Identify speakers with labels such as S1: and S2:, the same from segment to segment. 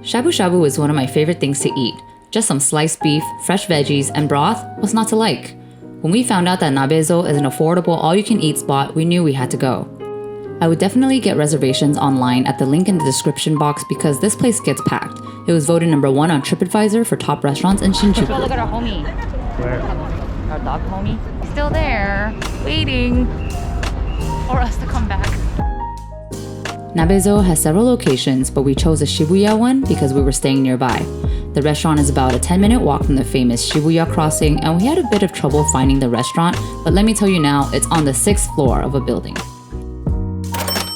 S1: Shabu Shabu is one of my favorite things to eat. Just some sliced beef, fresh veggies, and broth, what's not to like? When we found out that Nabezo is an affordable all-you-can-eat spot, we knew we had to go. I would definitely get reservations online at the link in the description box because this place gets packed. It was voted #1 on TripAdvisor for top restaurants in Shinjuku.
S2: Go look at our homie.
S3: Where?
S2: Our dog homie. He's still there, waiting for us to come back.
S1: Nabezo has several locations, but we chose the Shibuya one because we were staying nearby. The restaurant is about a 10-minute walk from the famous Shibuya crossing, and we had a bit of trouble finding the restaurant, but let me tell you now, it's on the 6th floor of a building.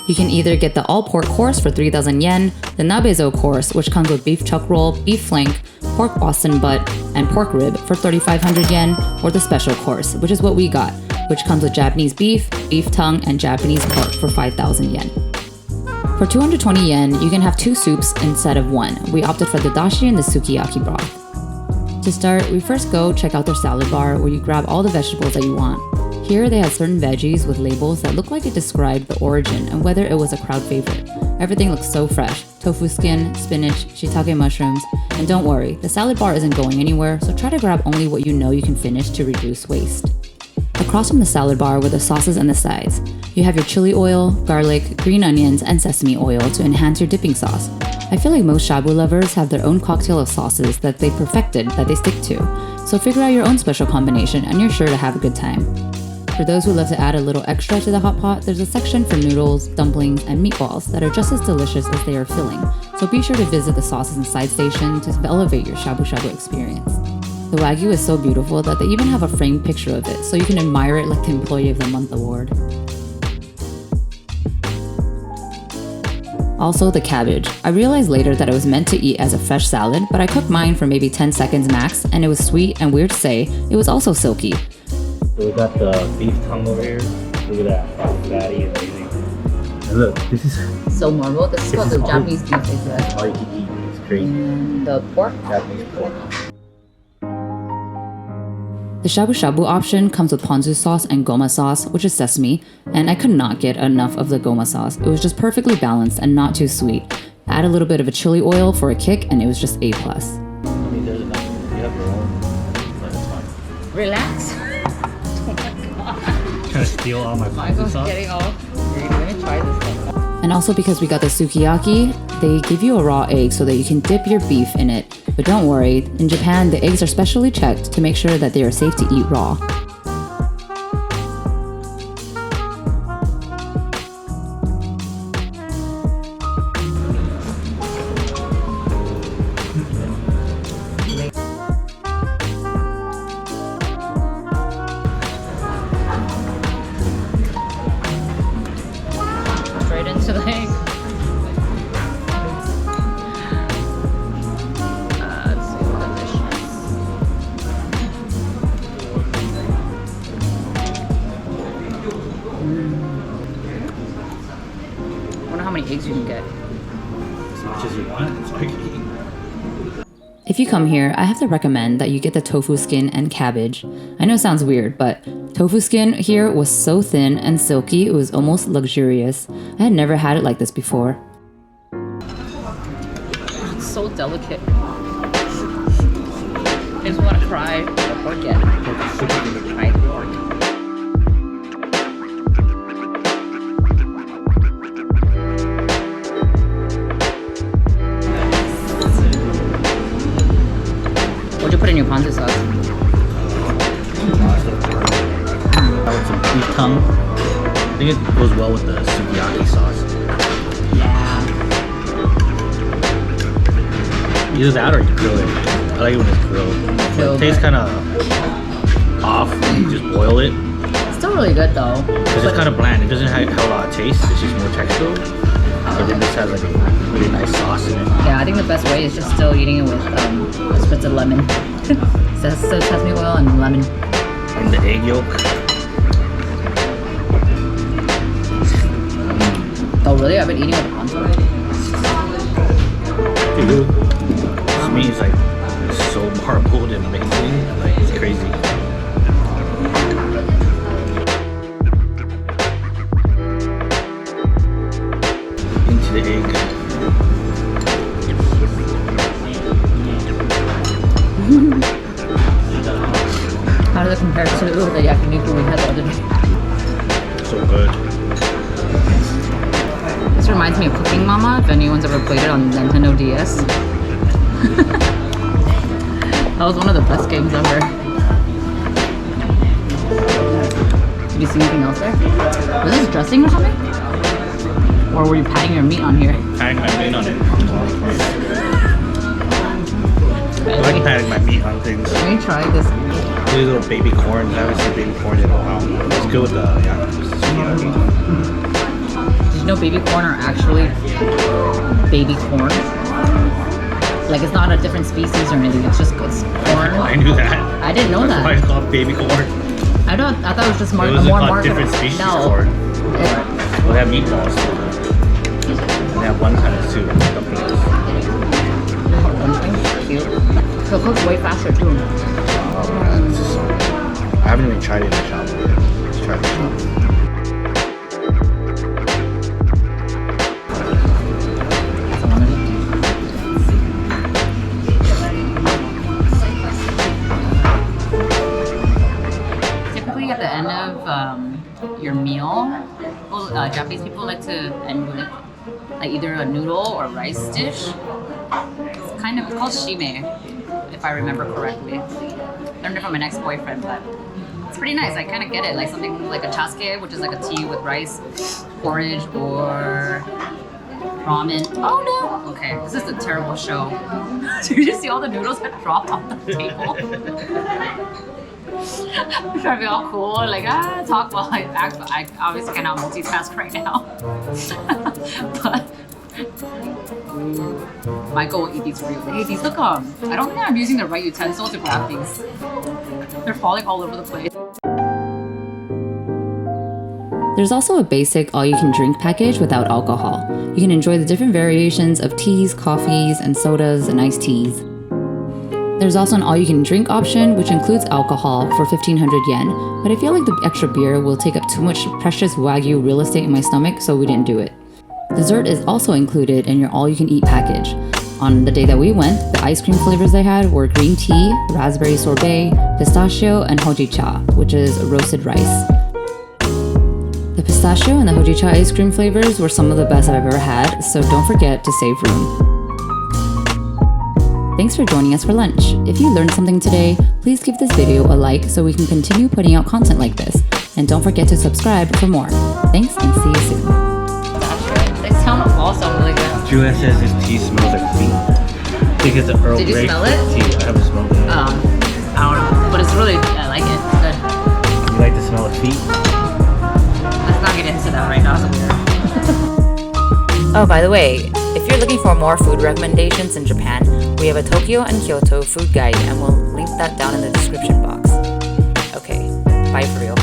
S1: You can either get the all-pork course for 3,000 yen, the Nabezo course, which comes with beef chuck roll, beef flank, pork Boston butt, and pork rib for 3,500 yen, or the special course, which is what we got, which comes with Japanese beef, beef tongue, and Japanese pork for 5,000 yen. For 220 yen, you can have 2 soups instead of 1. We opted for the dashi and the sukiyaki broth. To start, we first go check out their salad bar where you grab all the vegetables that you want. Here they had certain veggies with labels that looked like it described the origin and whether it was a crowd favorite. Everything looks so fresh. Tofu skin, spinach, shiitake mushrooms, and don't worry, the salad bar isn't going anywhere, so try to grab only what you know you can finish to reduce waste. Across from the salad bar were the sauces and the sides. You have your chili oil, garlic, green onions, and sesame oil to enhance your dipping sauce. I feel like most shabu lovers have their own cocktail of sauces that they perfected that they stick to, so figure out your own special combination and you're sure to have a good time. For those who love to add a little extra to the hot pot, there's a section for noodles, dumplings, and meatballs that are just as delicious as they are filling, so be sure to visit the sauces and side station to elevate your shabu shabu experience. The Wagyu is so beautiful that they even have a framed picture of it, so you can admire it like the Employee of the Month award. Also, the cabbage. I realized later that it was meant to eat as a fresh salad, but I cooked mine for maybe 10 seconds max, and it was sweet and weird to say, it was also silky.
S3: So we got the beef tongue over here. Look at that, fatty and amazing. And look, this is
S2: So marble. This is called the Japanese beef, is it?
S3: all you can eat. It's crazy.
S2: And the pork.
S3: Japanese pork.
S1: The shabu shabu option comes with ponzu sauce and goma sauce, which is sesame, and I could not get enough of the goma sauce. It was just perfectly balanced and not too sweet. Add a little bit of a chili oil for a kick, and it was just A+.
S3: I mean, there's enough. You have your own, but it's fine.
S2: Relax. Oh my god.
S3: Trying to steal all my ponzu sauce.
S2: Getting all greedy. Let me try this thing.
S1: And also because we got the sukiyaki, they give you a raw egg so that you can dip your beef in it. But don't worry, in Japan, the eggs are specially checked to make sure that they are safe to eat raw.
S2: Straight into the egg. How many eggs you can get.
S3: As much as you want. It's like eating.
S1: If you come here, I have to recommend that you get the tofu skin and cabbage. I know it sounds weird, but tofu skin here was so thin and silky, it was almost luxurious. I had never had it like this before.
S2: It's so delicate. I just want to cry or forget. Try pork. What'd you put in your ponzu sauce?
S3: With some beef tongue. I think it goes well with the sukiyaki sauce.
S2: Yeah.
S3: Either that or you grill it. I like it when it's grilled. It tastes kind of off when you just boil it.
S2: It's still really good though.
S3: Because it's kind of bland. It doesn't have a lot of taste. It's just more textural. But then this has like a really nice sauce in it.
S2: Yeah, I think the best way is just still eating it with a spritz of lemon. So sesame oil and lemon.
S3: And the egg yolk.
S2: Oh really? I've been eating with the ponzu.
S3: Dude, this meat is like so marbled and amazing. Like it's crazy. Into the egg.
S2: compared to the yakiniku we had the other day.
S3: So good.
S2: This reminds me of Cooking Mama, if anyone's ever played it on Nintendo DS. That was one of the best games ever. Did you see anything else there? Was this dressing or something? Or were you patting your meat on here?
S3: Patting my meat on it. I like patting my meat on things.
S2: Let me try this.
S3: These little baby corns. I haven't seen baby corn in a while. It's good with the sukiyaki.
S2: Did you know baby corn are actually baby corn? Like it's not a different species or anything. It's just corn.
S3: I knew that.
S2: I didn't know
S3: That's
S2: that.
S3: why it's called baby corn.
S2: I thought it was just more
S3: It was
S2: more
S3: called
S2: marketable.
S3: different species
S2: No.
S3: corn. Well, they have meatballs too. They have one kind of soup. Dumplings.
S2: Cute. So it cooks way faster too.
S3: Oh man, this is so good. I haven't even tried it in the shop yet. Let's try the shop.
S2: Typically at the end of your meal, Japanese people like to end with like either a noodle or rice dish. It's called shime, if I remember correctly. Learned it from an ex-boyfriend, but it's pretty nice. I kind of get it, like something like a chasuke, which is like a tea with rice, porridge, or ramen. Oh no! Okay, this is a terrible show. Did you just see all the noodles that dropped off the table? I'm trying to be all cool, like talk while I act, but I obviously cannot multitask right now. But Michael will eat these for you. Hey, these look I don't think I'm using the right utensil to grab these. They're falling all over the place.
S1: There's also a basic all-you-can-drink package without alcohol. You can enjoy the different variations of teas, coffees, and sodas and iced teas. There's also an all-you-can-drink option, which includes alcohol for 1,500 yen, but I feel like the extra beer will take up too much precious Wagyu real estate in my stomach, so we didn't do it. Dessert is also included in your all-you-can-eat package. On the day that we went, the ice cream flavors they had were green tea, raspberry sorbet, pistachio, and hojicha, which is roasted rice. The pistachio and the hojicha ice cream flavors were some of the best I've ever had, so don't forget to save room. Thanks for joining us for lunch. If you learned something today, please give this video a like so we can continue putting out content like this. And don't forget to subscribe for more. Thanks and see you soon.
S2: They sound all sound really good.
S3: Julia says this tea smells like feet. I think it's an Earl
S2: Did you
S3: Grey
S2: smell it?
S3: tea. I haven't smelled it.
S2: I don't know, but it's really, I like it. It's good.
S3: You like the smell of feet?
S2: Let's not get into that right now. It's weird.
S1: Oh, by the way, if you're looking for more food recommendations in Japan, we have a Tokyo and Kyoto food guide and we'll link that down in the description box. Okay, bye for real.